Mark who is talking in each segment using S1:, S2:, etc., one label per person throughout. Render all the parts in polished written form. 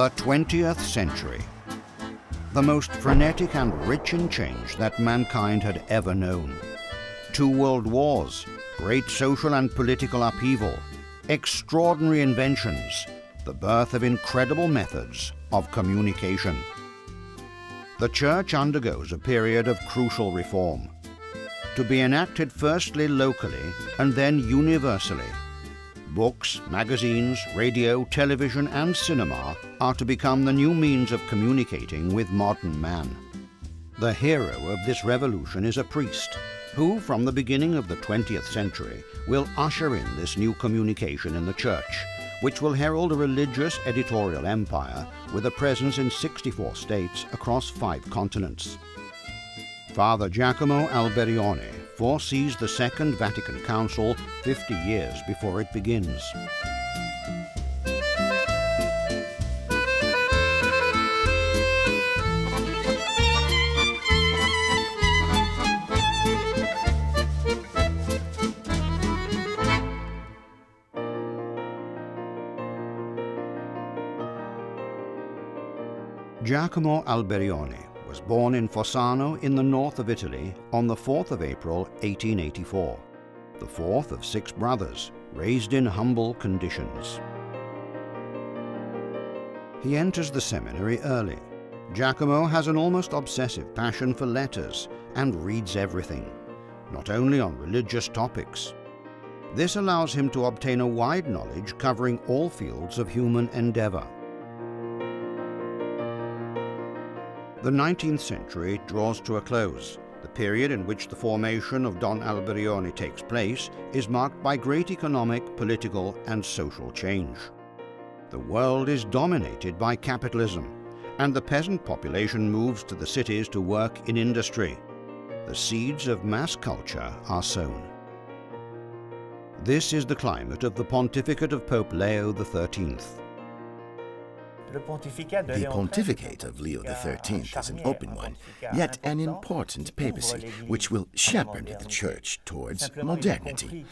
S1: The 20th century. The most frenetic and rich in change that mankind had ever known. 2 world wars, great social and political upheaval, extraordinary inventions, the birth of incredible methods of communication. The Church undergoes a period of crucial reform, to be enacted firstly locally and then universally. Books, magazines, radio, television and cinema are to become the new means of communicating with modern man. The hero of this revolution is a priest, who from the beginning of the 20th century will usher in this new communication in the Church, which will herald a religious editorial empire with a presence in 64 states across 5 continents. Father Giacomo Alberione foresees the Second Vatican Council 50 years before it begins. Giacomo Alberione was born in Fossano in the north of Italy on the 4th of April 1884, the 4th of 6 brothers, raised in humble conditions. He enters the seminary early. Giacomo has an almost obsessive passion for letters and reads everything, not only on religious topics. This allows him to obtain a wide knowledge covering all fields of human endeavor. The 19th century draws to a close. The period in which the formation of Don Alberione takes place is marked by great economic, political and social change. The world is dominated by capitalism, and the peasant population moves to the cities to work in industry. The seeds of mass culture are sown. This is the climate of the pontificate of Pope Leo XIII.
S2: The pontificate of Leo XIII is an open one, yet an important papacy, which will shepherd the Church towards modernity.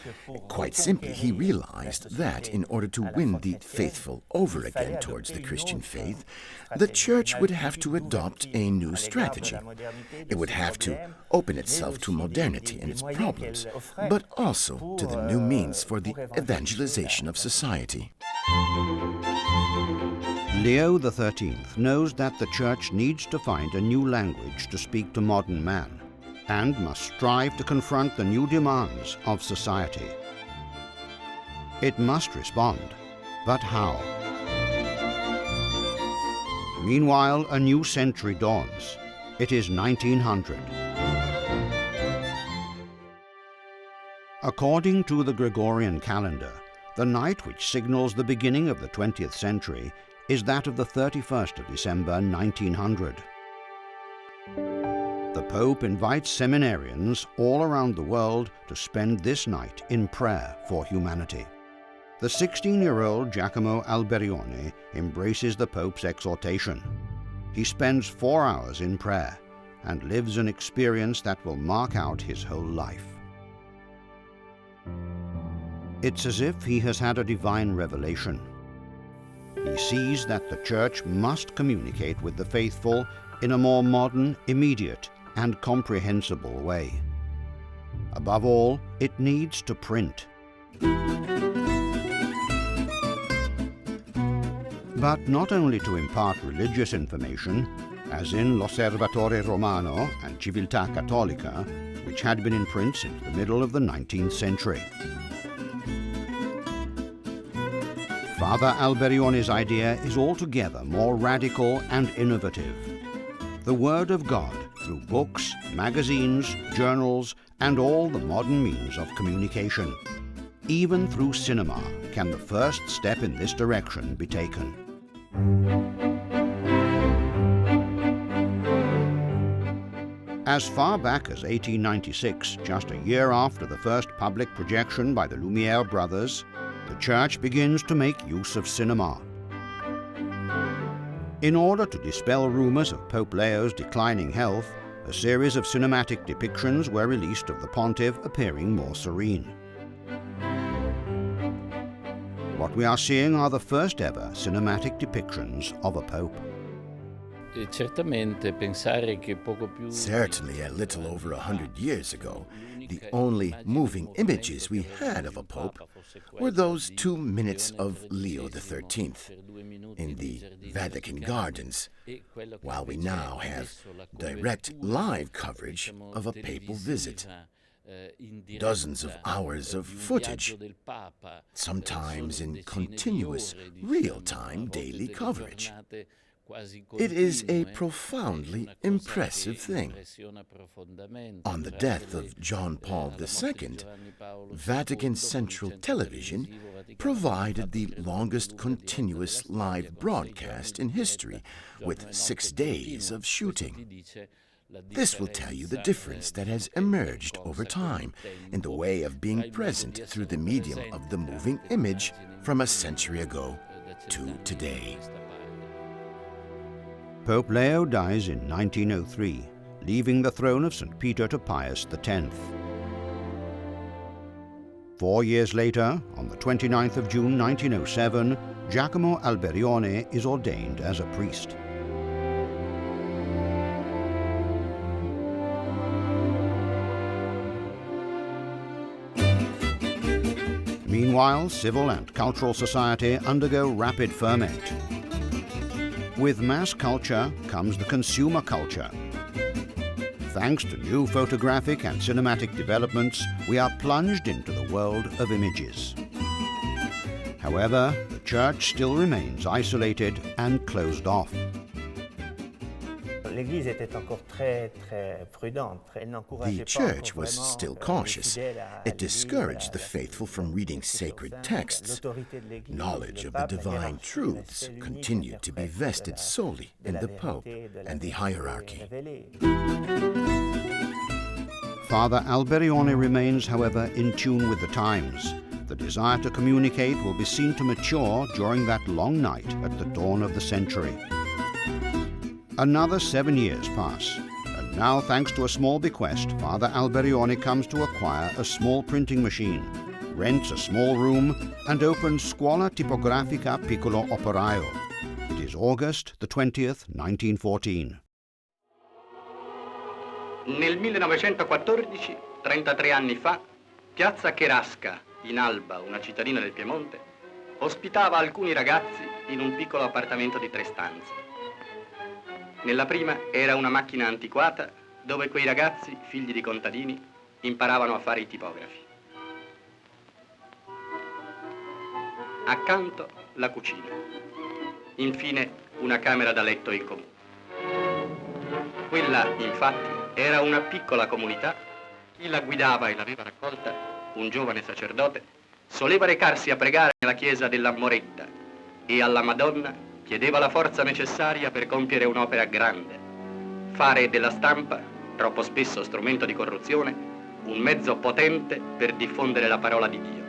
S2: Quite simply, he realized that in order to win the faithful over again towards the Christian faith, the Church would have to adopt a new strategy. It would have to open itself to modernity and its problems, but also to the new means for the evangelization of society.
S1: Leo XIII knows that the Church needs to find a new language to speak to modern man, and must strive to confront the new demands of society. It must respond, but how? Meanwhile, a new century dawns. It is 1900. According to the Gregorian calendar, the night which signals the beginning of the 20th century is that of the 31st of December 1900. The Pope invites seminarians all around the world to spend this night in prayer for humanity. The 16-year-old Giacomo Alberione embraces the Pope's exhortation. He spends 4 hours in prayer and lives an experience that will mark out his whole life. It's as if he has had a divine revelation. He sees that the Church must communicate with the faithful in a more modern, immediate, and comprehensible way. Above all, it needs to print. But not only to impart religious information, as in L'Osservatore Romano and Civiltà Cattolica, which had been in print since the middle of the 19th century. Father Alberione's idea is altogether more radical and innovative. The Word of God, through books, magazines, journals, and all the modern means of communication. Even through cinema can the first step in this direction be taken. As far back as 1896, just a year after the first public projection by the Lumière brothers, the Church begins to make use of cinema. In order to dispel rumors of Pope Leo's declining health, a series of cinematic depictions were released of the pontiff appearing more serene. What we are seeing are the first ever cinematic depictions of a pope.
S2: Certainly, a little over 100 years ago, the only moving images we had of a pope were those 2 minutes of Leo XIII in the Vatican Gardens, while we now have direct live coverage of a papal visit. Dozens of hours of footage, sometimes in continuous, real-time daily coverage. It is a profoundly impressive thing. On the death of John Paul II, Vatican Central Television provided the longest continuous live broadcast in history, with 6 days of shooting. This will tell you the difference that has emerged over time in the way of being present through the medium of the moving image from a century ago to today.
S1: Pope Leo dies in 1903, leaving the throne of St. Peter to Pius X. 4 years later, on the 29th of June 1907, Giacomo Alberione is ordained as a priest. Meanwhile, civil and cultural society undergo rapid ferment. With mass culture comes the consumer culture. Thanks to new photographic and cinematic developments, we are plunged into the world of images. However, the church still remains isolated and closed off.
S2: The church was still cautious. It discouraged the faithful from reading sacred texts. Knowledge of the divine truths continued to be vested solely in the Pope and the hierarchy.
S1: Father Alberione remains, however, in tune with the times. The desire to communicate will be seen to mature during that long night at the dawn of the century. Another 7 years pass, and now, thanks to a small bequest, Father Alberione comes to acquire a small printing machine, rents a small room, and opens Scuola Tipografica Piccolo Operaio. It is August the 20th, 1914.
S3: Nel 1914, 33 anni fa, Piazza Cherasca, in Alba, una cittadina del Piemonte, ospitava alcuni ragazzi in un piccolo appartamento di 3 stanze. Nella prima era una macchina antiquata dove quei ragazzi, figli di contadini, imparavano a fare i tipografi. Accanto la cucina. Infine una camera da letto in comune. Quella, infatti, era una piccola comunità. Chi la guidava e l'aveva raccolta, un giovane sacerdote, soleva recarsi a pregare nella chiesa della Moretta e alla Madonna chiedeva la forza necessaria per compiere un'opera grande, fare della stampa, troppo spesso strumento di corruzione, un mezzo potente per diffondere la parola di Dio.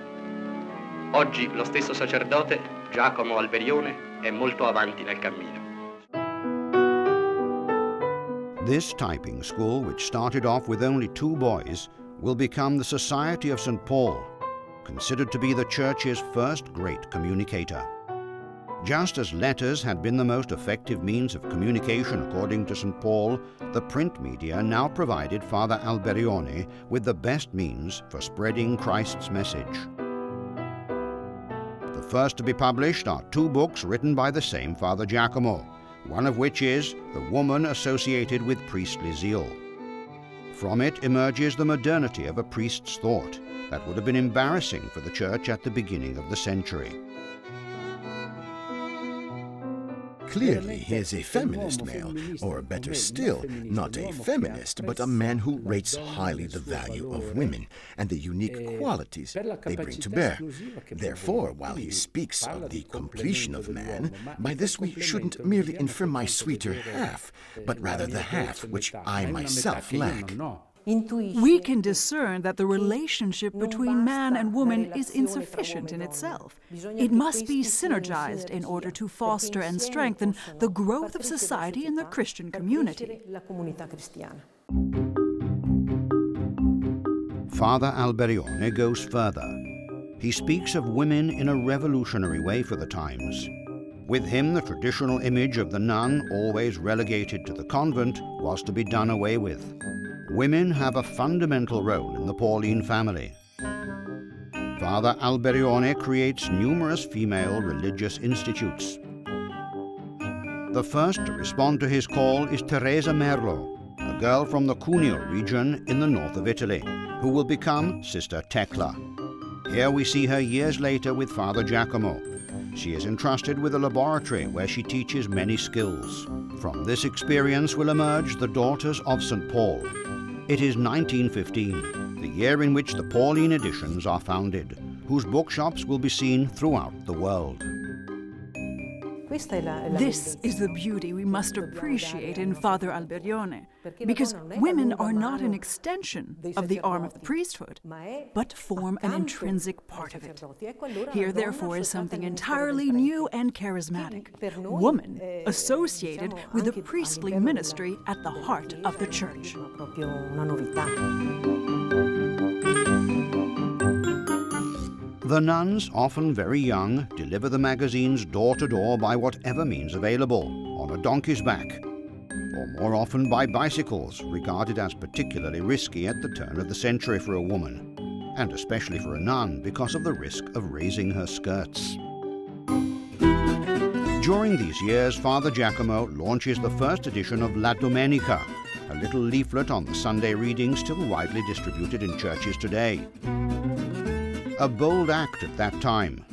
S3: Oggi lo stesso sacerdote, Giacomo Alberione, è molto avanti nel cammino.
S1: This typing school, which started off with only 2 boys, will become the Society of St. Paul, considered to be the Church's first great communicator. Just as letters had been the most effective means of communication according to St. Paul, the print media now provided Father Alberione with the best means for spreading Christ's message. The first to be published are 2 books written by the same Father Giacomo, one of which is The Woman Associated with Priestly Zeal. From it emerges the modernity of a priest's thought that would have been embarrassing for the Church at the beginning of the century.
S2: Clearly, he is a feminist male, or better still, not a feminist, but a man who rates highly the value of women and the unique qualities they bring to bear. Therefore, while he speaks of the completion of man, by this we shouldn't merely infer my sweeter half, but rather the half which I myself lack.
S4: We can discern that the relationship between man and woman is insufficient in itself. It must be synergized in order to foster and strengthen the growth of society and the Christian community.
S1: Father Alberione goes further. He speaks of women in a revolutionary way for the times. With him, the traditional image of the nun, always relegated to the convent, was to be done away with. Women have a fundamental role in the Pauline family. Father Alberione creates numerous female religious institutes. The first to respond to his call is Teresa Merlo, a girl from the Cuneo region in the north of Italy, who will become Sister Tecla. Here we see her years later with Father Giacomo. She is entrusted with a laboratory where she teaches many skills. From this experience will emerge the Daughters of St. Paul. It is 1915, the year in which the Pauline editions are founded, whose bookshops will be seen throughout the world.
S4: This is the beauty we must appreciate in Father Alberione, because women are not an extension of the arm of the priesthood, but form an intrinsic part of it. Here, therefore, is something entirely new and charismatic: woman associated with the priestly ministry at the heart of the Church.
S1: The nuns, often very young, deliver the magazines door to door by whatever means available, on a donkey's back, or more often by bicycles, regarded as particularly risky at the turn of the century for a woman, and especially for a nun because of the risk of raising her skirts. During these years, Father Giacomo launches the first edition of La Domenica, a little leaflet on the Sunday reading still widely distributed in churches today. A bold act at that time.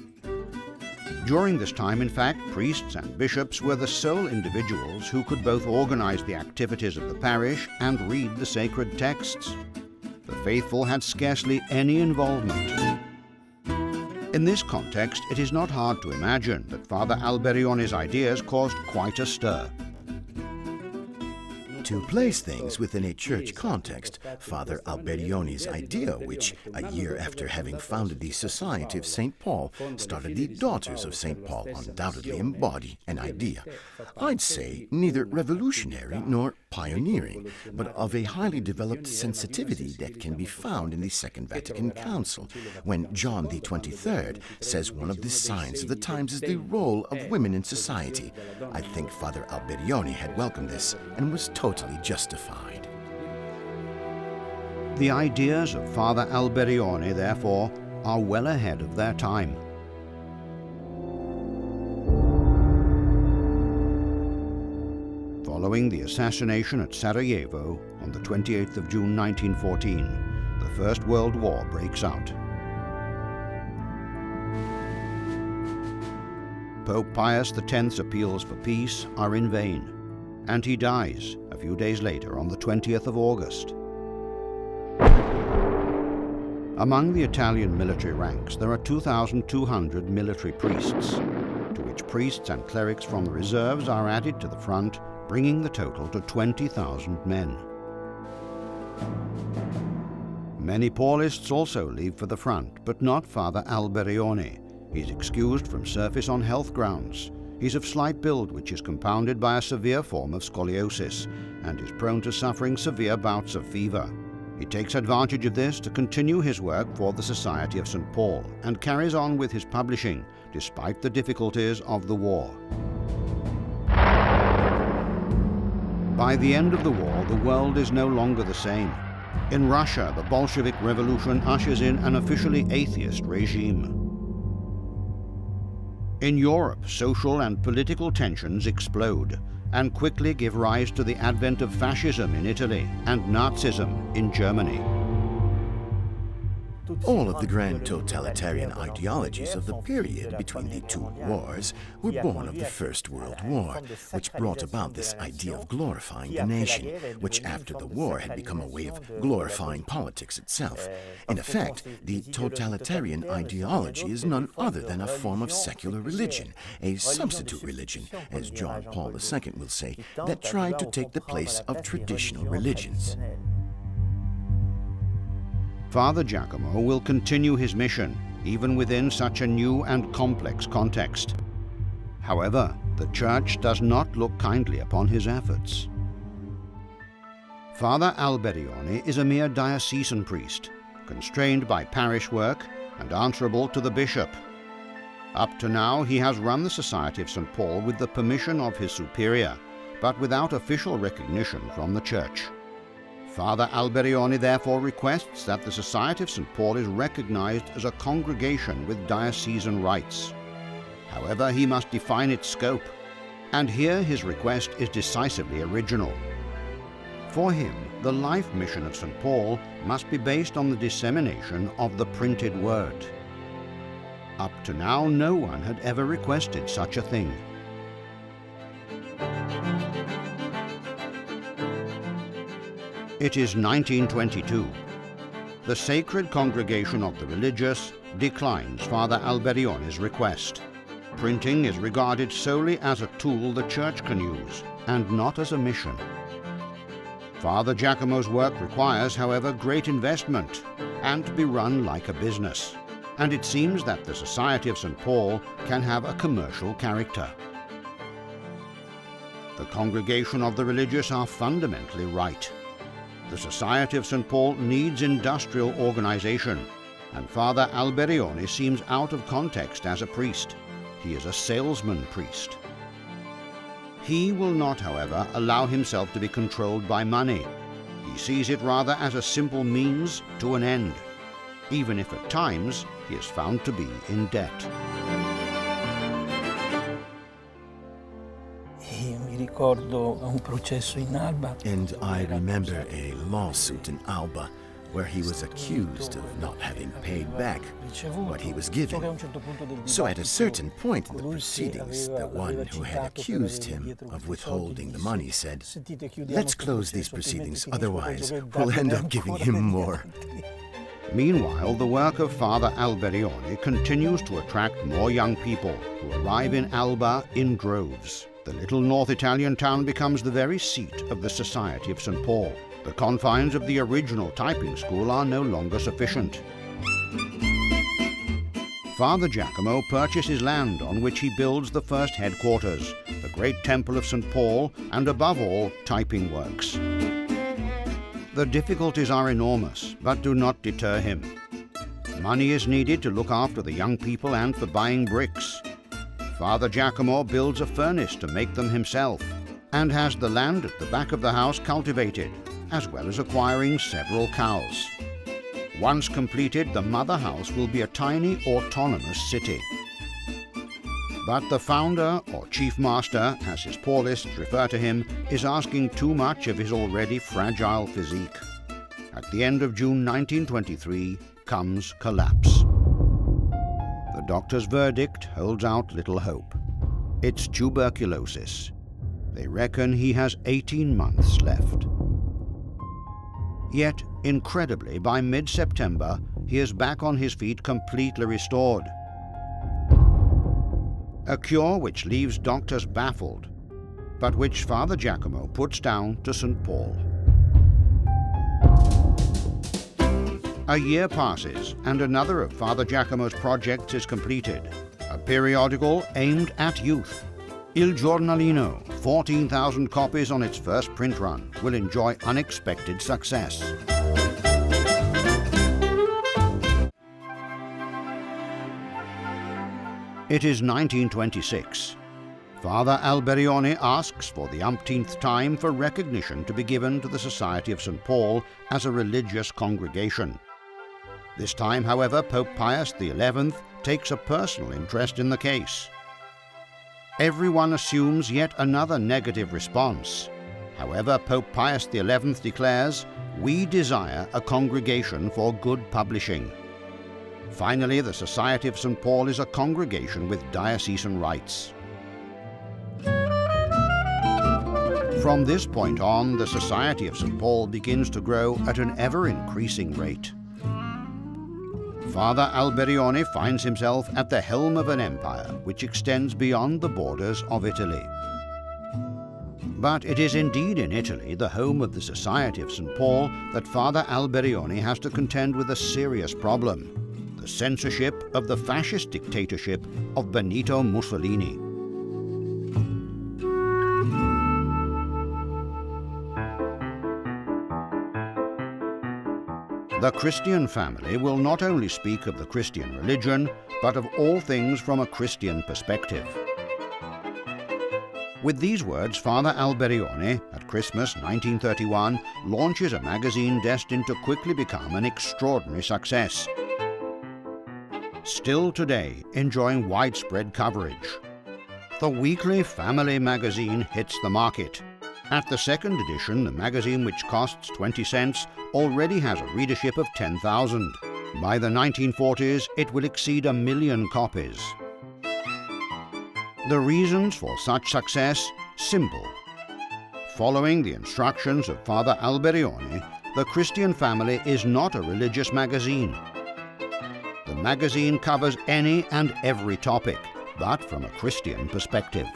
S1: During this time, in fact, priests and bishops were the sole individuals who could both organize the activities of the parish and read the sacred texts. The faithful had scarcely any involvement. In this context, it is not hard to imagine that Father Alberione's ideas caused quite a stir.
S2: To place things within a church context, Father Alberione's idea, which, a year after having founded the Society of St. Paul, started the Daughters of St. Paul, undoubtedly embody an idea, I'd say neither revolutionary nor pioneering, but of a highly developed sensitivity that can be found in the Second Vatican Council, when John XXIII says one of the signs of the times is the role of women in society. I think Father Alberione had welcomed this and was totally justified.
S1: The ideas of Father Alberione, therefore, are well ahead of their time. Following the assassination at Sarajevo on the 28th of June 1914, the First World War breaks out. Pope Pius X's appeals for peace are in vain, and he dies a few days later on the 20th of August. Among the Italian military ranks, there are 2,200 military priests, to which priests and clerics from the reserves are added to the front, bringing the total to 20,000 men. Many Paulists also leave for the front, but not Father Alberione. He's excused from service on health grounds. He's of slight build, which is compounded by a severe form of scoliosis, and is prone to suffering severe bouts of fever. He takes advantage of this to continue his work for the Society of St. Paul, and carries on with his publishing, despite the difficulties of the war. By the end of the war, the world is no longer the same. In Russia, the Bolshevik Revolution ushers in an officially atheist regime. In Europe, social and political tensions explode and quickly give rise to the advent of fascism in Italy and Nazism in Germany.
S2: All of the grand totalitarian ideologies of the period between the two wars were born of the First World War, which brought about this idea of glorifying the nation, which after the war had become a way of glorifying politics itself. In effect, the totalitarian ideology is none other than a form of secular religion, a substitute religion, as John Paul II will say, that tried to take the place of traditional religions.
S1: Father Giacomo will continue his mission, even within such a new and complex context. However, the Church does not look kindly upon his efforts. Father Alberione is a mere diocesan priest, constrained by parish work and answerable to the bishop. Up to now, he has run the Society of St. Paul with the permission of his superior, but without official recognition from the Church. Father Alberione therefore requests that the Society of St. Paul is recognized as a congregation with diocesan rights. However, he must define its scope, and here his request is decisively original. For him, the life mission of St. Paul must be based on the dissemination of the printed word. Up to now, no one had ever requested such a thing. It is 1922. The Sacred Congregation of the Religious declines Father Alberione's request. Printing is regarded solely as a tool the Church can use, and not as a mission. Father Giacomo's work requires, however, great investment, and to be run like a business, and it seems that the Society of St. Paul can have a commercial character. The Congregation of the Religious are fundamentally right. The Society of St. Paul needs industrial organization, and Father Alberione seems out of context as a priest. He is a salesman priest. He will not, however, allow himself to be controlled by money. He sees it rather as a simple means to an end, even if at times he is found to be in debt.
S2: And I remember a lawsuit in Alba where he was accused of not having paid back what he was given. So at a certain point in the proceedings, the one who had accused him of withholding the money said, "Let's close these proceedings, otherwise we'll end up giving him more."
S1: Meanwhile, the work of Father Alberione continues to attract more young people who arrive in Alba in droves. The little North Italian town becomes the very seat of the Society of St. Paul. The confines of the original typing school are no longer sufficient. Father Giacomo purchases land on which he builds the first headquarters, the great temple of St. Paul, and above all, typing works. The difficulties are enormous, but do not deter him. Money is needed to look after the young people and for buying bricks. Father Giacomo builds a furnace to make them himself, and has the land at the back of the house cultivated, as well as acquiring several cows. Once completed, the mother house will be a tiny autonomous city. But the founder, or chief master, as his Paulists refer to him, is asking too much of his already fragile physique. At the end of June 1923 comes collapse. The doctor's verdict holds out little hope. It's tuberculosis. They reckon he has 18 months left. Yet, incredibly, by mid-September, he is back on his feet completely restored. A cure which leaves doctors baffled, but which Father Giacomo puts down to St. Paul. A year passes, and another of Father Giacomo's projects is completed, a periodical aimed at youth. Il Giornalino, 14,000 copies on its first print run, will enjoy unexpected success. It is 1926. Father Alberione asks for the umpteenth time for recognition to be given to the Society of St. Paul as a religious congregation. This time, however, Pope Pius XI takes a personal interest in the case. Everyone assumes yet another negative response. However, Pope Pius XI declares, "We desire a congregation for good publishing." Finally, the Society of St. Paul is a congregation with diocesan rights. From this point on, the Society of St. Paul begins to grow at an ever-increasing rate. Father Alberione finds himself at the helm of an empire which extends beyond the borders of Italy. But it is indeed in Italy, the home of the Society of St. Paul, that Father Alberione has to contend with a serious problem: the censorship of the fascist dictatorship of Benito Mussolini. The Christian Family will not only speak of the Christian religion, but of all things from a Christian perspective. With these words, Father Alberione, at Christmas 1931, launches a magazine destined to quickly become an extraordinary success. Still today, enjoying widespread coverage. The weekly family magazine hits the market. At the second edition, the magazine, which costs 20 cents, already has a readership of 10,000. By the 1940s, it will exceed 1 million copies. The reasons for such success? Simple. Following the instructions of Father Alberione, the Christian Family is not a religious magazine. The magazine covers any and every topic, but from a Christian perspective.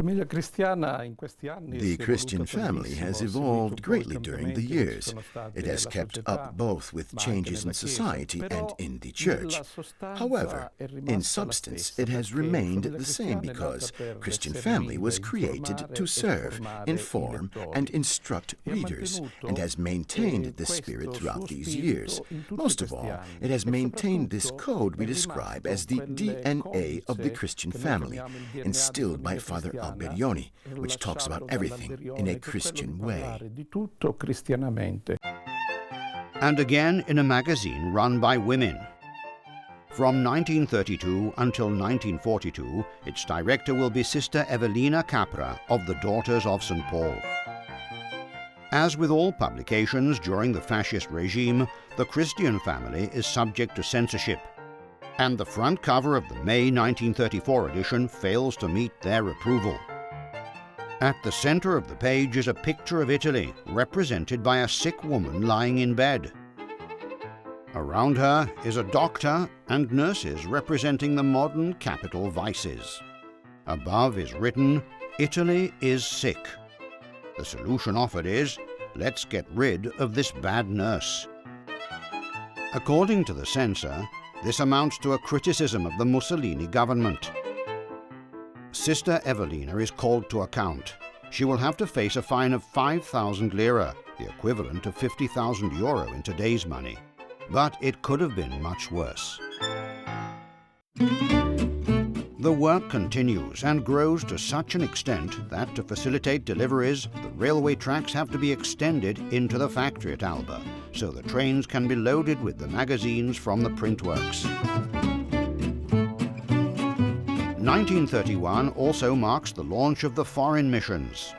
S2: The Christian family has evolved greatly during the years. It has kept up both with changes in society and in the church. However, in substance, it has remained the same because Christian family was created to serve, inform, and instruct readers, and has maintained this spirit throughout these years. Most of all, it has maintained this code we describe as the DNA of the Christian family, instilled by Father Alberione, which talks about everything in a Christian way.
S1: And again in a magazine run by women. From 1932 until 1942, its director will be Sister Evelina Capra of the Daughters of St. Paul. As with all publications during the fascist regime, the Christian Family is subject to censorship, and the front cover of the May 1934 edition fails to meet their approval. At the center of the page is a picture of Italy, represented by a sick woman lying in bed. Around her is a doctor and nurses representing the modern capital vices. Above is written, "Italy is sick." The solution offered is, let's get rid of this bad nurse. According to the censor, this amounts to a criticism of the Mussolini government. Sister Evelina is called to account. She will have to face a fine of 5,000 lira, the equivalent of 50,000 euro in today's money. But it could have been much worse. The work continues and grows to such an extent that to facilitate deliveries, the railway tracks have to be extended into the factory at Alba, so the trains can be loaded with the magazines from the print works. 1931 also marks the launch of the foreign missions.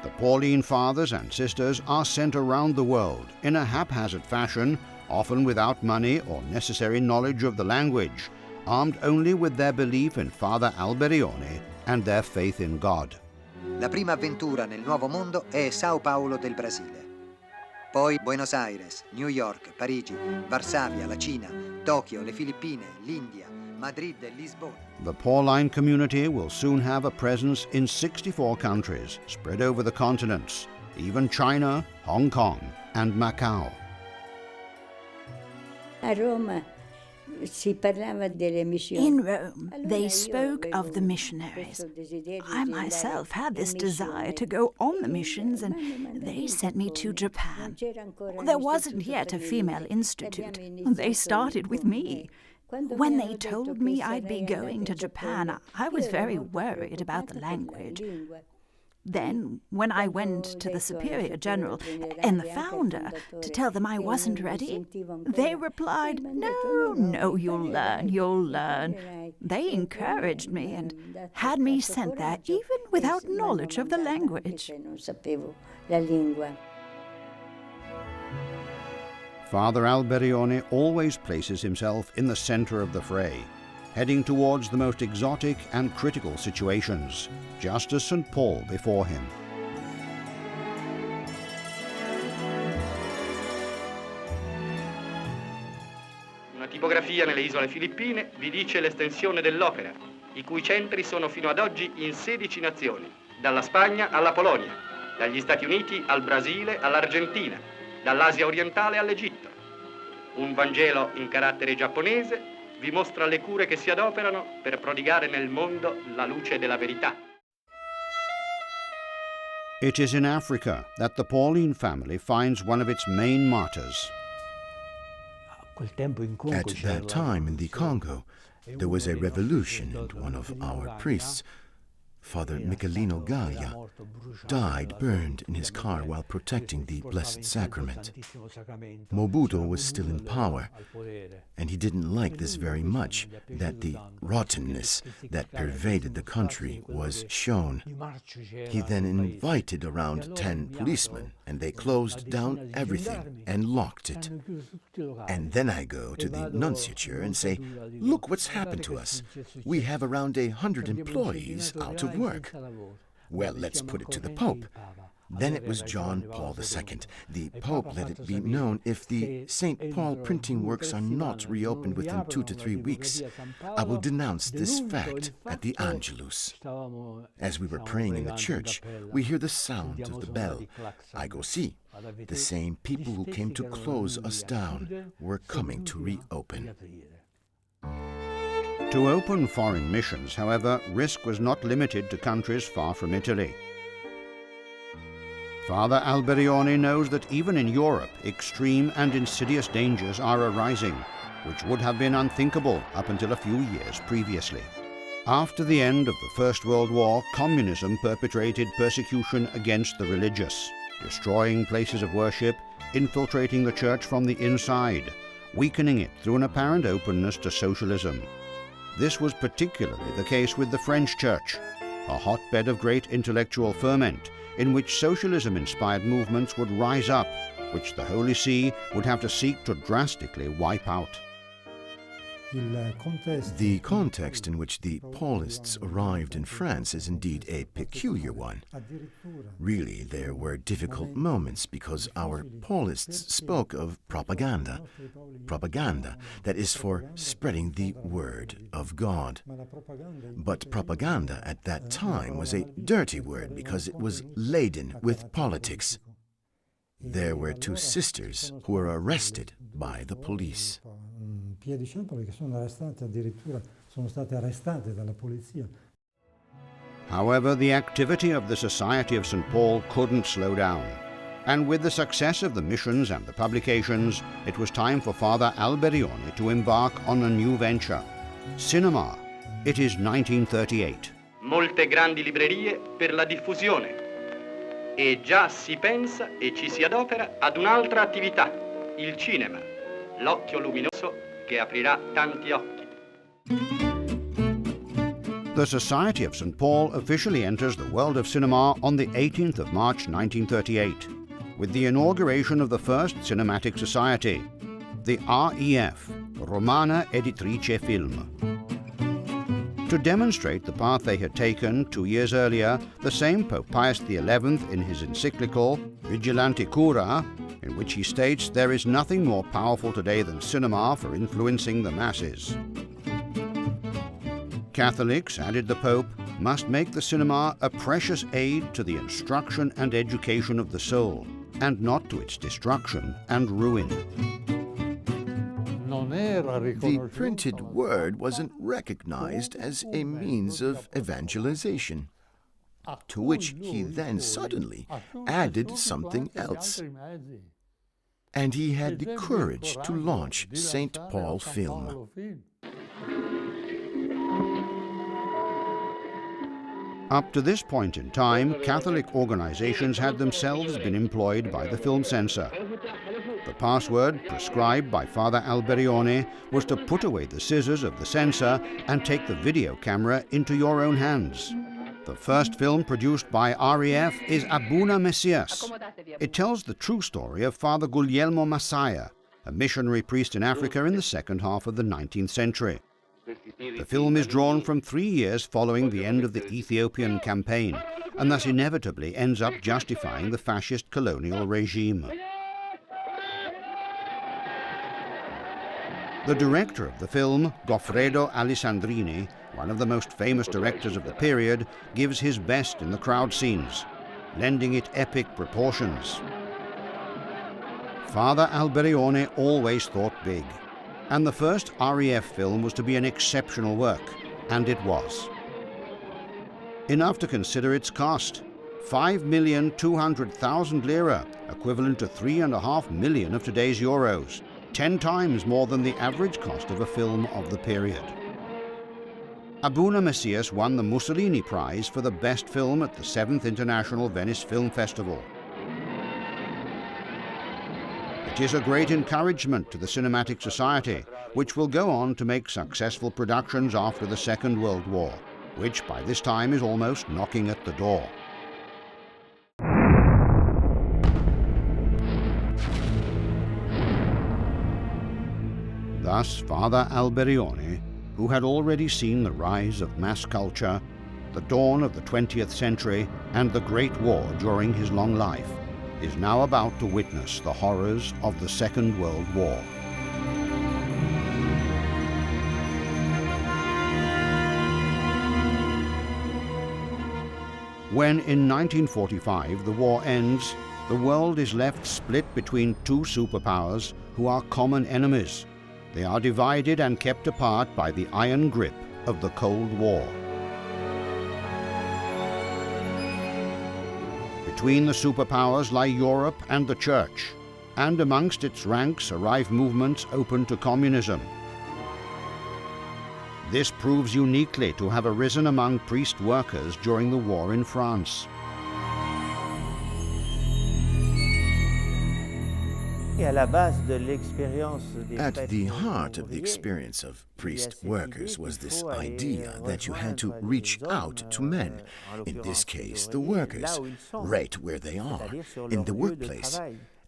S1: The Pauline fathers and sisters are sent around the world in a haphazard fashion, often without money or necessary knowledge of the language, armed only with their belief in Father Alberione and their faith in God.
S5: La prima avventura nel Nuovo Mondo è Sao Paulo del Brasile. Poi Buenos Aires, New York, Parigi, Varsavia, la Cina, Tokyo, le Filippine, l'India, Madrid e Lisbona.
S1: The Pauline community will soon have a presence in 64 countries, spread over the continents, even China, Hong Kong, and Macau.
S6: In Rome, they spoke of the missionaries. I myself had this desire to go on the missions, and they sent me to Japan. There wasn't yet a female institute. They started with me. When they told me I'd be going to Japan, I was very worried about the language. Then, when I went to the Superior General and the founder to tell them I wasn't ready, they replied, No, you'll learn. They encouraged me and had me sent there even without knowledge of the language.
S1: Father Alberione always places himself in the center of the fray, heading towards the most exotic and critical situations, just as St. Paul before him.
S3: Una tipografia nelle isole Filippine vi dice l'estensione dell'opera, i cui centri sono fino ad oggi in 16 nazioni, dalla Spagna alla Polonia, dagli Stati Uniti al Brasile all'Argentina, dall'Asia orientale all'Egitto. Un Vangelo in carattere giapponese vi mostra le cure che si adoperano per prodigare nel mondo la luce della verità.
S1: It is in Africa that the Pauline family finds one of its main martyrs.
S2: At that time in the Congo, there was a revolution, and one of our priests, Father Michelino Gallia, died burned in his car while protecting the Blessed Sacrament. Mobutu was still in power, and he didn't like this very much, that the rottenness that pervaded the country was shown. He then invited around 10 policemen, and they closed down everything and locked it. And then I go to the nunciature and say, "Look what's happened to us. We have around 100 employees out of work. Well, let's put it to the Pope." Then it was John Paul II. The Pope let it be known if the St. Paul printing works are not reopened within 2 to 3 weeks, I will denounce this fact at the Angelus. As we were praying in the church, we hear the sound of the bell. I go see. The same people who came to close us down were coming to reopen.
S1: To open foreign missions, however, risk was not limited to countries far from Italy. Father Alberione knows that even in Europe, extreme and insidious dangers are arising, which would have been unthinkable up until a few years previously. After the end of the First World War, communism perpetrated persecution against the religious, destroying places of worship, infiltrating the church from the inside, weakening it through an apparent openness to socialism. This was particularly the case with the French church, a hotbed of great intellectual ferment in which socialism-inspired movements would rise up, which the Holy See would have to seek to drastically wipe out.
S2: The context in which the Paulists arrived in France is indeed a peculiar one. Really, there were difficult moments because our Paulists spoke of propaganda. Propaganda, that is for spreading the word of God. But propaganda at that time was a dirty word because it was laden with politics. There were 2 sisters who were arrested by the police.
S1: However, the activity of the Society of St. Paul couldn't slow down. And with the success of the missions and the publications, it was time for Father Alberione to embark on a new venture. Cinema. It is 1938.
S3: Molte grandi librerie per la diffusione. E già si pensa e ci si adopera ad un'altra attività, il cinema, l'occhio luminoso che aprirà tanti occhi.
S1: The Society of St. Paul officially enters the world of cinema on the 18th of March 1938, with the inauguration of the first cinematic society, the REF, Romana Editrice Film. To demonstrate the path they had taken 2 years earlier, the same Pope Pius XI, in his encyclical Vigilanti Cura, in which he states there is nothing more powerful today than cinema for influencing the masses. Catholics, added the Pope, must make the cinema a precious aid to the instruction and education of the soul, and not to its destruction and ruin.
S2: The printed word wasn't recognized as a means of evangelization, to which he then suddenly added something else. And he had the courage to launch St. Paul Film.
S1: Up to this point in time, Catholic organizations had themselves been employed by the film censor. The password prescribed by Father Alberione was to put away the scissors of the censor and take the video camera into your own hands. The first film produced by REF is Abuna Messias. It tells the true story of Father Guglielmo Massaia, a missionary priest in Africa in the second half of the 19th century. The film is drawn from 3 years following the end of the Ethiopian campaign, and thus inevitably ends up justifying the fascist colonial regime. The director of the film, Goffredo Alessandrini, one of the most famous directors of the period, gives his best in the crowd scenes, lending it epic proportions. Father Alberione always thought big, and the first REF film was to be an exceptional work, and it was. Enough to consider its cost, 5,200,000 lira, equivalent to 3.5 million of today's euros, 10 times more than the average cost of a film of the period. Abuna Messias won the Mussolini Prize for the best film at the 7th International Venice Film Festival. It is a great encouragement to the Cinematic Society, which will go on to make successful productions after the Second World War, which by this time is almost knocking at the door. Thus, Father Alberione, who had already seen the rise of mass culture, the dawn of the 20th century, and the Great War during his long life, is now about to witness the horrors of the Second World War. When in 1945 the war ends, the world is left split between two superpowers who are common enemies. They are divided and kept apart by the iron grip of the Cold War. Between the superpowers lie Europe and the Church, and amongst its ranks arrive movements open to communism. This proves uniquely to have arisen among priest workers during the war in France.
S2: At the heart of the experience of priest workers was this idea that you had to reach out to men, in this case the workers, right where they are, in the workplace.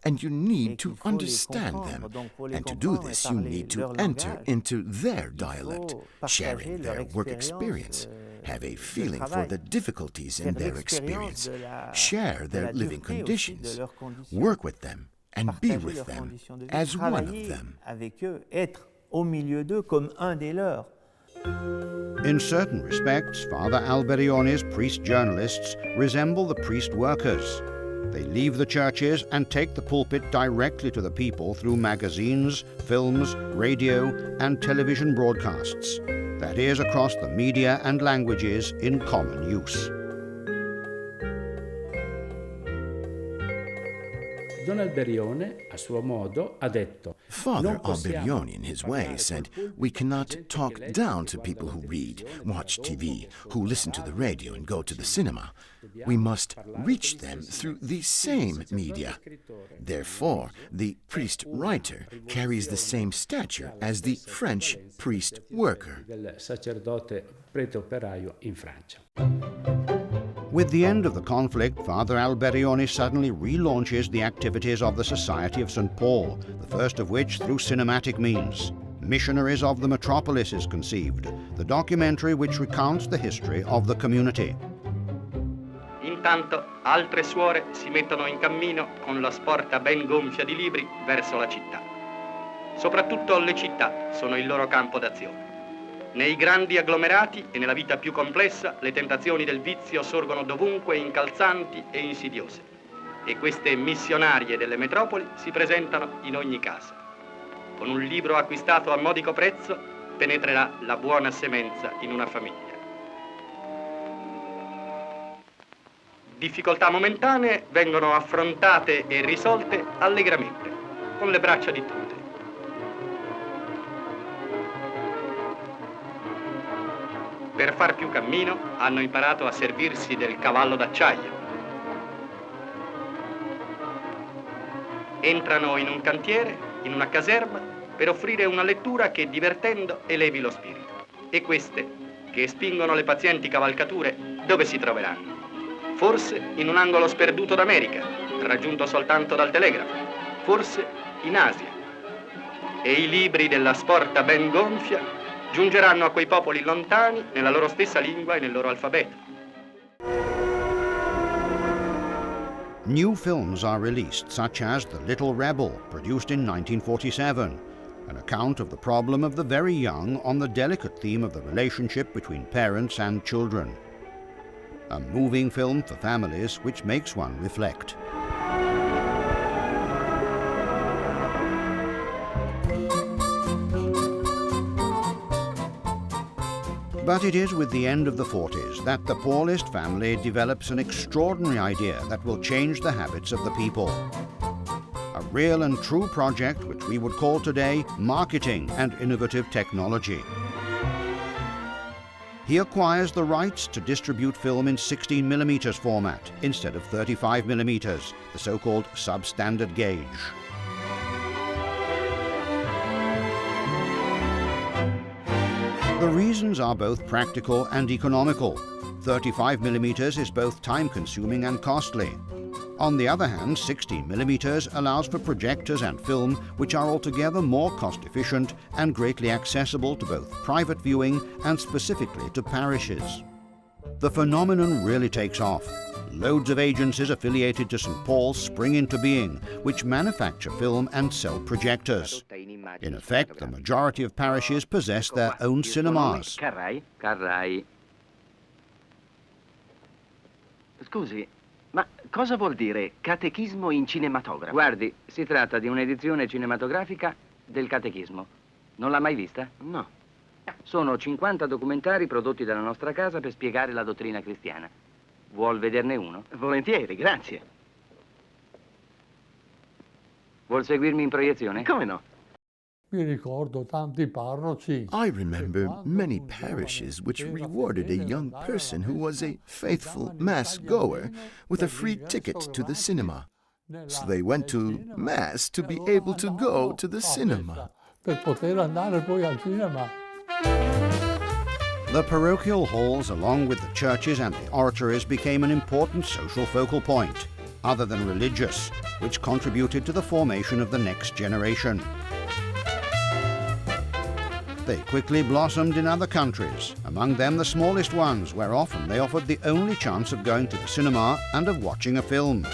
S2: And you need to understand them. And to do this, you need to enter into their dialect, sharing their work experience, have a feeling for the difficulties in their experience, share their living conditions, work with them, and be with them as one of them.
S1: In certain respects, Father Alberione's priest journalists resemble the priest workers. They leave the churches and take the pulpit directly to the people through magazines, films, radio, and television broadcasts. That is, across the media and languages in common use.
S7: Don Alberione, a suo modo, ha detto:
S2: Father Alberione, in his way, said, "We cannot talk down to people who read, watch TV, who listen to the radio and go to the cinema. We must reach them through the same media. Therefore, the priest-writer carries the same stature as the French priest-worker."
S7: Del sacerdote prete operaio in Francia.
S1: With the end of the conflict, Father Alberione suddenly relaunches the activities of the Society of St. Paul, the first of which through cinematic means. Missionaries of the Metropolis is conceived, the documentary which recounts the history of the community.
S3: Intanto altre suore si mettono in cammino con la sporta ben gonfia di libri verso la città. Soprattutto le città sono il loro campo d'azione. Nei grandi agglomerati e nella vita più complessa le tentazioni del vizio sorgono dovunque incalzanti e insidiose e queste missionarie delle metropoli si presentano in ogni casa. Con un libro acquistato a modico prezzo penetrerà la buona semenza in una famiglia. Difficoltà momentanee vengono affrontate e risolte allegramente, con le braccia di tutti. Per far più cammino hanno imparato a servirsi del cavallo d'acciaio. Entrano in un cantiere, in una caserma, per offrire una lettura che divertendo elevi lo spirito. E queste, che spingono le pazienti cavalcature, dove si troveranno? Forse in un angolo sperduto d'America, raggiunto soltanto dal telegrafo. Forse in Asia. E i libri della sporta ben gonfia giungeranno a quei popoli lontani nella loro stessa lingua e nel loro alfabeto.
S1: New films are released, such as The Little Rebel, produced in 1947, an account of the problem of the very young on the delicate theme of the relationship between parents and children. A moving film for families which makes one reflect. But it is with the end of the 40s that the Paulist family develops an extraordinary idea that will change the habits of the people. A real and true project which we would call today marketing and innovative technology. He acquires the rights to distribute film in 16mm format instead of 35mm, the so-called substandard gauge. The reasons are both practical and economical. 35mm is both time-consuming and costly. On the other hand, 16mm allows for projectors and film which are altogether more cost-efficient and greatly accessible to both private viewing and specifically to parishes. The phenomenon really takes off. Loads of agencies affiliated to St. Paul's spring into being, which manufacture film and sell projectors. In effect, the majority of parishes possess their own cinemas.
S8: Scusi, ma cosa vuol dire catechismo in cinematografo? Guardi, si tratta di un'edizione cinematografica del catechismo. Non l'ha mai vista? No. Sono 50 documentari prodotti dalla nostra casa per spiegare la dottrina cristiana. Vuol vederne uno? Volentieri, grazie. Vuol seguirmi in proiezione? Come no?
S2: I remember many parishes which rewarded a young person who was a faithful mass goer with a free ticket to the cinema. So they went to mass to be able to go to the cinema.
S1: The parochial halls, along with the churches and the oratories, became an important social focal point, other than religious, which contributed to the formation of the next generation. They quickly blossomed in other countries, among them the smallest ones, where often they offered the only chance of going to the cinema and of watching a film.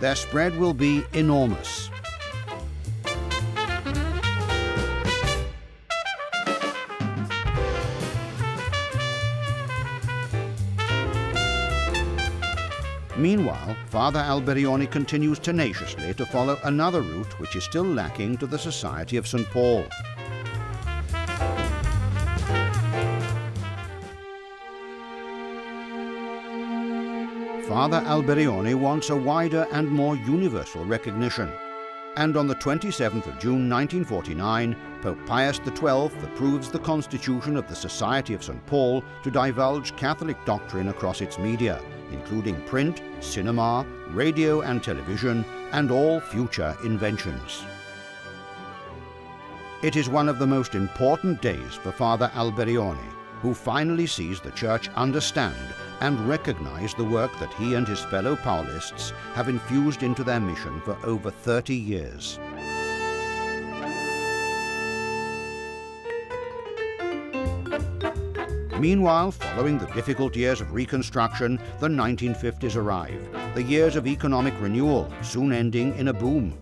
S1: Their spread will be enormous. Meanwhile, Father Alberione continues tenaciously to follow another route which is still lacking to the Society of St. Paul. Father Alberione wants a wider and more universal recognition. And on the 27th of June 1949, Pope Pius XII approves the constitution of the Society of St. Paul to divulge Catholic doctrine across its media, including print, cinema, radio and television, and all future inventions. It is one of the most important days for Father Alberione, who finally sees the Church understand and recognize the work that he and his fellow Paulists have infused into their mission for over 30 years. Meanwhile, following the difficult years of Reconstruction, the 1950s arrive, the years of economic renewal, soon ending in a boom.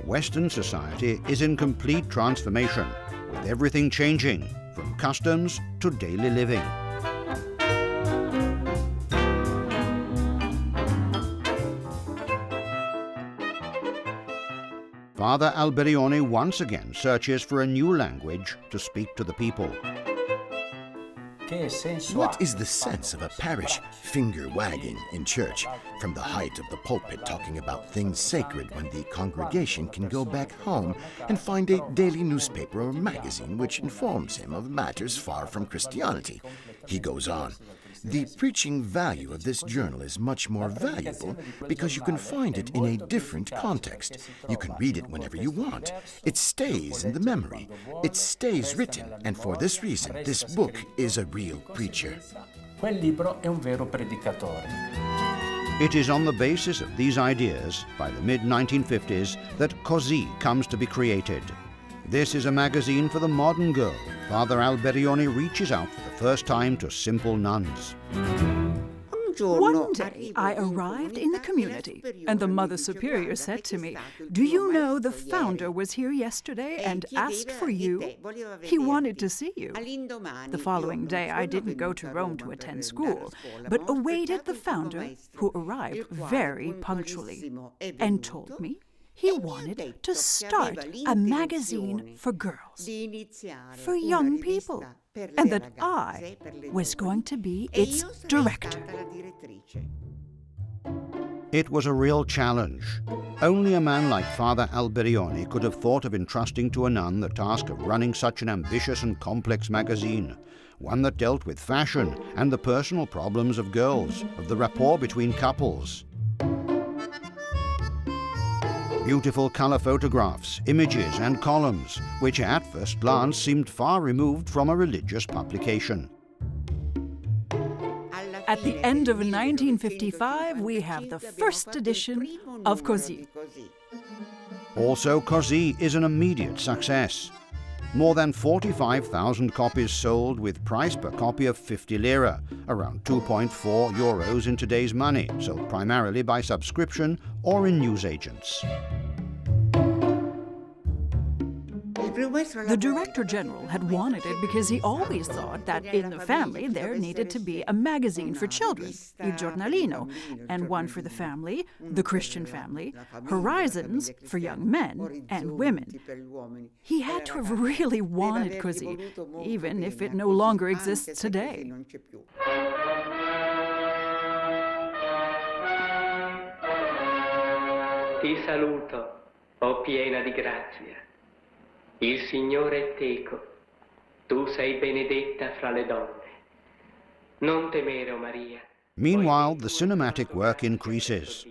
S1: Western society is in complete transformation, with everything changing, from customs to daily living. Father Alberione once again searches for a new language to speak to the people.
S2: What is the sense of a parish finger-wagging in church from the height of the pulpit talking about things sacred when the congregation can go back home and find a daily newspaper or magazine which informs him of matters far from Christianity? He goes on. The preaching value of this journal is much more valuable because you can find it in a different context. You can read it whenever you want. It stays in the memory. It stays written, and for this reason, this book is a real preacher.
S7: Quel libro è un vero predicatore.
S1: It is on the basis of these ideas, by the mid-1950s, that Così comes to be created. This is a magazine for the modern girl. Father Alberione reaches out for the first time to simple nuns.
S4: One day I arrived in the community, and the Mother Superior said to me, "Do you know the founder was here yesterday and asked for you? He wanted to see you." The following day I didn't go to Rome to attend school, but awaited the founder, who arrived very punctually, and told me he wanted to start a magazine for girls, for young people, and that I was going to be its director.
S1: It was a real challenge. Only a man like Father Alberione could have thought of entrusting to a nun the task of running such an ambitious and complex magazine, one that dealt with fashion and the personal problems of girls, of the rapport between couples. Beautiful color photographs, images and columns, which at first glance seemed far removed from a religious publication.
S4: At the end of 1955, we have the first edition of Così.
S1: Also, Così is an immediate success. More than 45,000 copies sold with price per copy of 50 lira, around 2.4 euros in today's money, sold primarily by subscription or in newsagents.
S4: The Director General had wanted it because he always thought that in the family there needed to be a magazine for children, Il Giornalino, and one for the family, the Christian family, Horizons for young men and women. He had to have really wanted Così, even if it no longer exists today.
S9: Ti saluto, o piena di grazia. Il Signore è teco, tu sei benedetta fra le donne. Non temere, o Maria.
S1: Meanwhile, the cinematic work increases.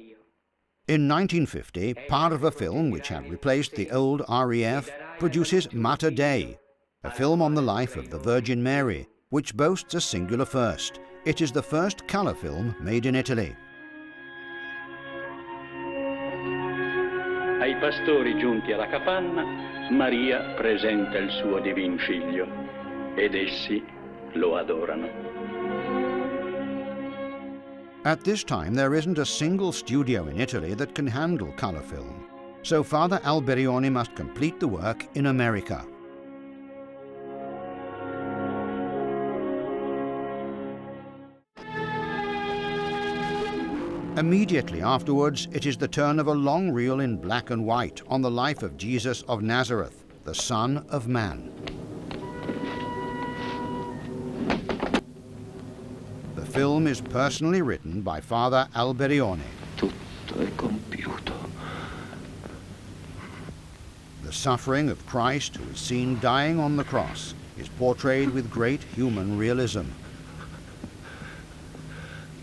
S1: In 1950, part of a film which had replaced the old REF produces Mater Dei, a film on the life of the Virgin Mary, which boasts a singular first. It is the first color film made in Italy.
S10: Ai pastori giunti alla capanna, Maria presenta il suo divin figlio ed essi lo adorano.
S1: At this time, there isn't a single studio in Italy that can handle color film, so Father Alberione must complete the work in America. Immediately afterwards, it is the turn of a long reel in black and white on the life of Jesus of Nazareth, the Son of Man. The film is personally written by Father Alberione.
S10: Tutto è compiuto.
S1: The suffering of Christ, who is seen dying on the cross, is portrayed with great human realism.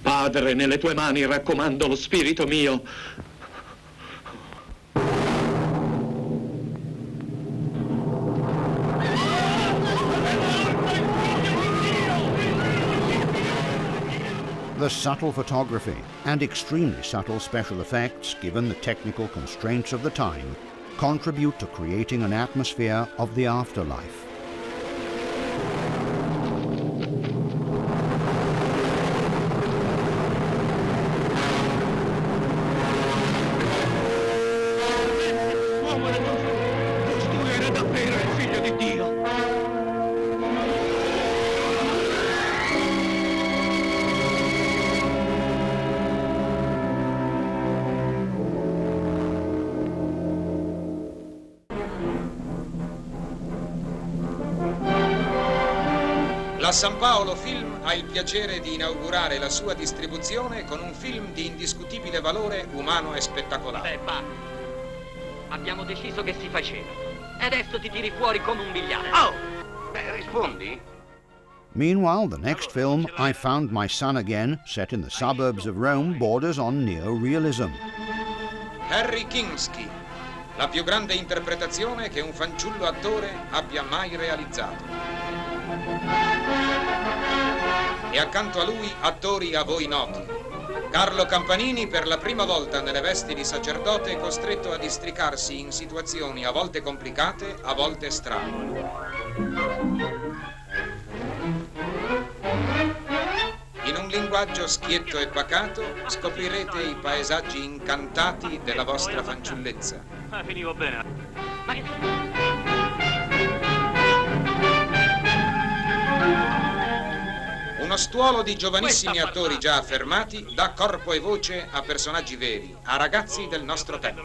S10: Padre, nelle tue mani raccomando lo spirito mio.
S1: The subtle photography and extremely subtle special effects, given the technical constraints of the time, contribute to creating an atmosphere of the afterlife.
S11: La San Paolo Film ha il piacere di inaugurare la sua distribuzione con un film di indiscutibile valore umano e spettacolare.
S3: Abbiamo deciso che si faceva. E adesso ti tiri fuori come un bigliare.
S8: Oh! Rispondi?
S1: Meanwhile, the next film, I Found My Son Again, set in the suburbs of Rome, borders on neo-realism.
S11: Harry Kingsley, la più grande interpretazione che un fanciullo attore abbia mai realizzato. E accanto a lui attori a voi noti. Carlo Campanini, per la prima volta nelle vesti di sacerdote, costretto a districarsi in situazioni a volte complicate, a volte strane. In un linguaggio schietto e pacato scoprirete i paesaggi incantati della vostra fanciullezza.
S3: Finivo bene.
S11: Uno stuolo di giovanissimi attori già affermati dà corpo e voce a personaggi veri, a ragazzi del nostro tempo.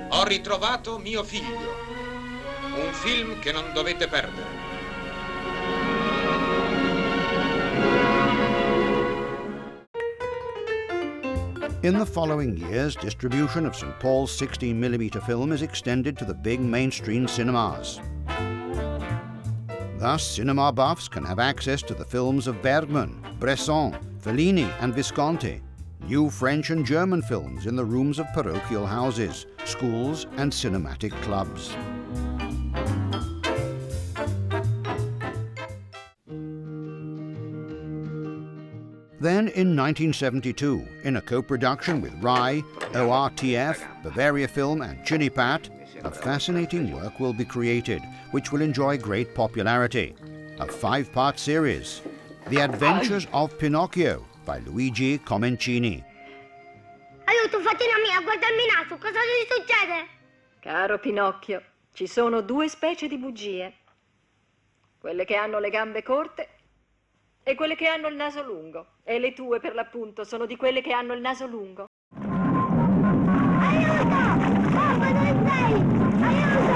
S11: Ho ritrovato mio figlio, un film che non dovete perdere.
S1: In the following years, distribution of St. Paul's 16mm film is extended to the big mainstream cinemas. Thus, cinema buffs can have access to the films of Bergman, Bresson, Fellini and Visconti, new French and German films in the rooms of parochial houses, schools and cinematic clubs. Then in 1972, in a co-production with RAI, ORTF, Bavaria Film and Chinipat, a fascinating work will be created, which will enjoy great popularity. A 5-part series, The Adventures of Pinocchio, by Luigi Comencini.
S12: Aiuto, fatina mia, guardami in naso, cosa gli succede?
S13: Caro Pinocchio, ci sono 2 specie di bugie. Quelle che hanno le gambe corte e quelle che hanno il naso lungo. E le tue, per l'appunto, sono di quelle che hanno il naso lungo.
S12: Aiuto! Papà, dove sei? Aiuto!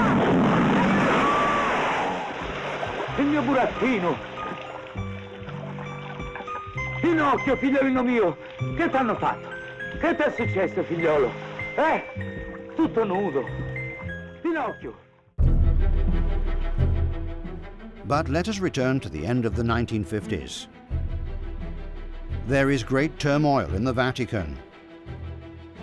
S14: Il mio burattino! Pinocchio, figliolino mio, che t'hanno fatto? Che t'è successo, figliolo? Tutto nudo. Pinocchio!
S1: But let us return to the end of the 1950s. There is great turmoil in the Vatican.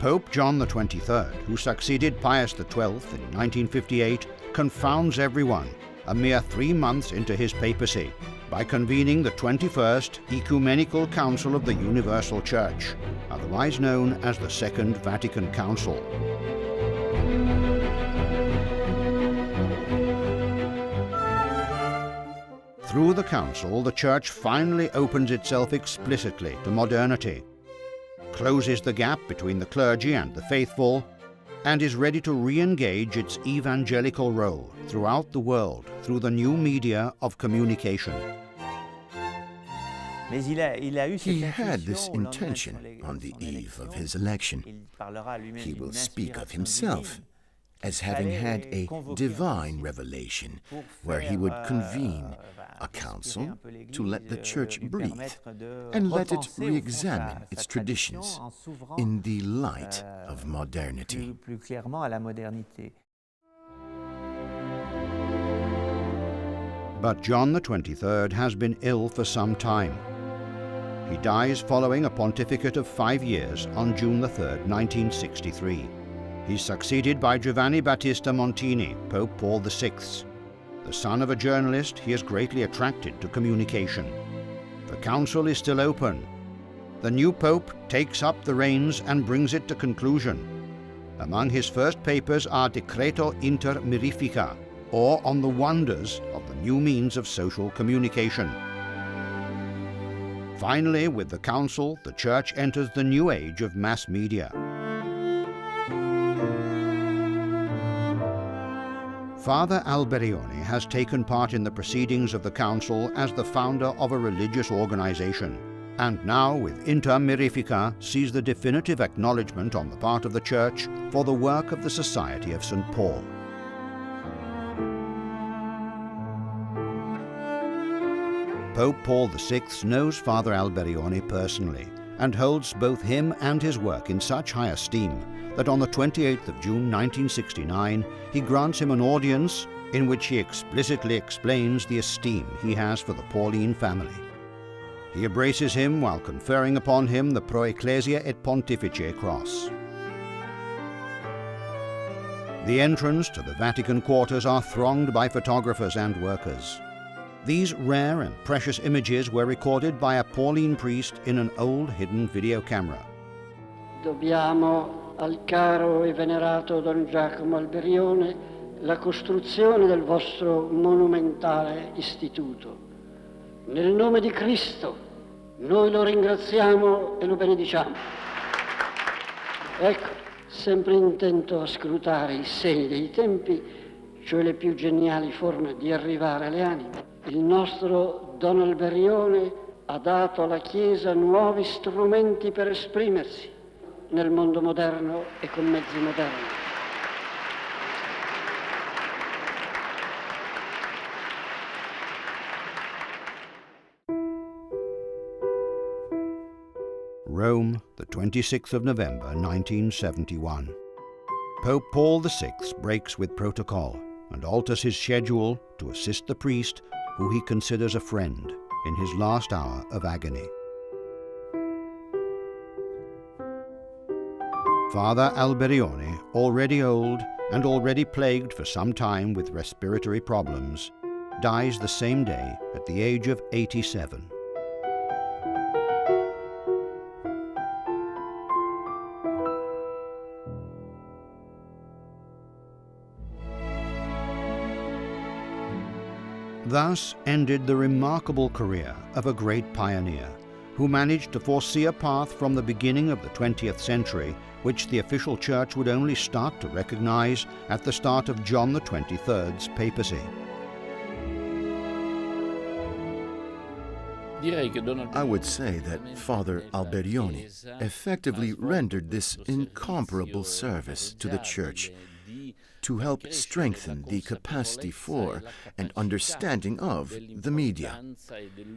S1: Pope John XXIII, who succeeded Pius XII in 1958, confounds everyone a mere 3 months into his papacy by convening the 21st Ecumenical Council of the Universal Church, otherwise known as the Second Vatican Council. Through the Council, the Church finally opens itself explicitly to modernity, closes the gap between the clergy and the faithful, and is ready to re-engage its evangelical role throughout the world through the new media of communication.
S2: He had this intention on the eve of his election. He will speak of himself as having had a divine revelation where he would convene a council to let the church breathe and let it re-examine its traditions in the light of modernity.
S1: But John XXIII has been ill for some time. He dies following a pontificate of 5 years on June 3, 1963. He's succeeded by Giovanni Battista Montini, Pope Paul VI. The son of a journalist, he is greatly attracted to communication. The council is still open. The new pope takes up the reins and brings it to conclusion. Among his first papers are Decreto Inter Mirifica, or on the wonders of the new means of social communication. Finally, with the council, the Church enters the new age of mass media. Father Alberione has taken part in the proceedings of the Council as the founder of a religious organization, and now with Inter Mirifica sees the definitive acknowledgement on the part of the Church for the work of the Society of St. Paul. Pope Paul VI knows Father Alberione personally and holds both him and his work in such high esteem that on the 28th of June 1969 he grants him an audience in which he explicitly explains the esteem he has for the Pauline family. He embraces him while conferring upon him the Pro Ecclesia et Pontifice Cross. The entrance to the Vatican quarters are thronged by photographers and workers. These rare and precious images were recorded by a Pauline priest in an old hidden video camera.
S15: Dobbiamo al caro e venerato Don Giacomo Alberione la costruzione del vostro monumentale istituto. Nel nome di Cristo noi lo ringraziamo e lo benediciamo. Ecco, sempre intento a scrutare i segni dei tempi, cioè le più geniali forme di arrivare alle anime, il nostro Don Alberione ha dato alla Chiesa nuovi strumenti per esprimersi nel mondo moderno e con mezzi moderni.
S1: Rome, the 26th of November 1971. Pope Paul VI breaks with protocol and alters his schedule to assist the priest who he considers a friend in his last hour of agony. Father Alberione, already old and already plagued for some time with respiratory problems, dies the same day at the age of 87. Thus ended the remarkable career of a great pioneer who managed to foresee a path from the beginning of the 20th century which the official church would only start to recognize at the start of John the 23rd's papacy.
S2: I would say that Father Alberione effectively rendered this incomparable service to the Church to help strengthen the capacity for and understanding of the media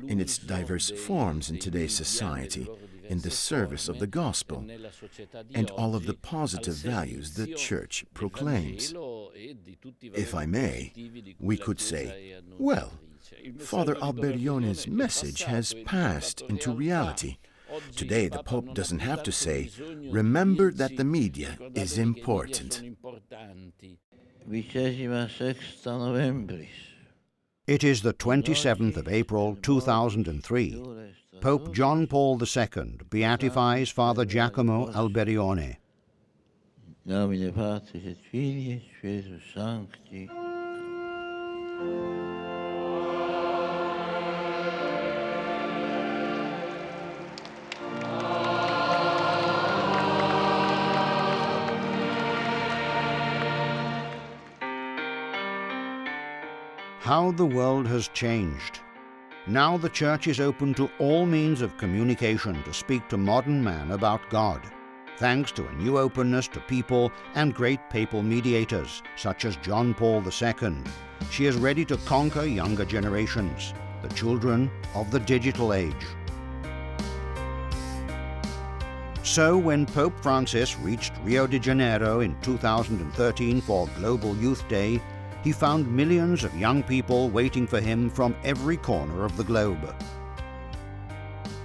S2: in its diverse forms in today's society, in the service of the gospel, and all of the positive values the Church proclaims. If I may, we could say, well, Father Alberione's message has passed into reality. Today, the Pope doesn't have to say, remember that the media is important.
S1: It is the 27th of April 2003. Pope John Paul II beatifies Father Giacomo Alberione.
S16: Nomine Patris et Filii et Spiritus Sancti.
S1: How the world has changed. Now the Church is open to all means of communication to speak to modern man about God, thanks to a new openness to people and great papal mediators, such as John Paul II. She is ready to conquer younger generations, the children of the digital age. So when Pope Francis reached Rio de Janeiro in 2013 for Global Youth Day, he found millions of young people waiting for him from every corner of the globe.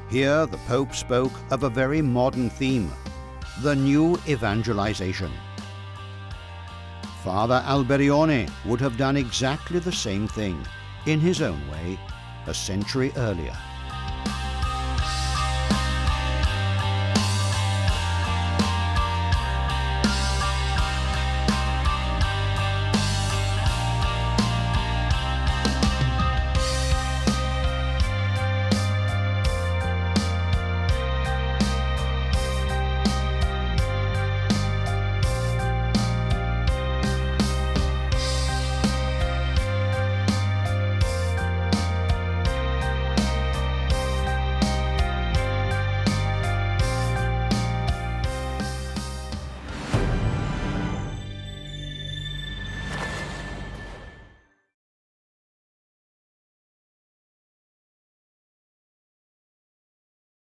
S1: Here the Pope spoke of a very modern theme, the new evangelization. Father Alberione would have done exactly the same thing, in his own way, a century earlier.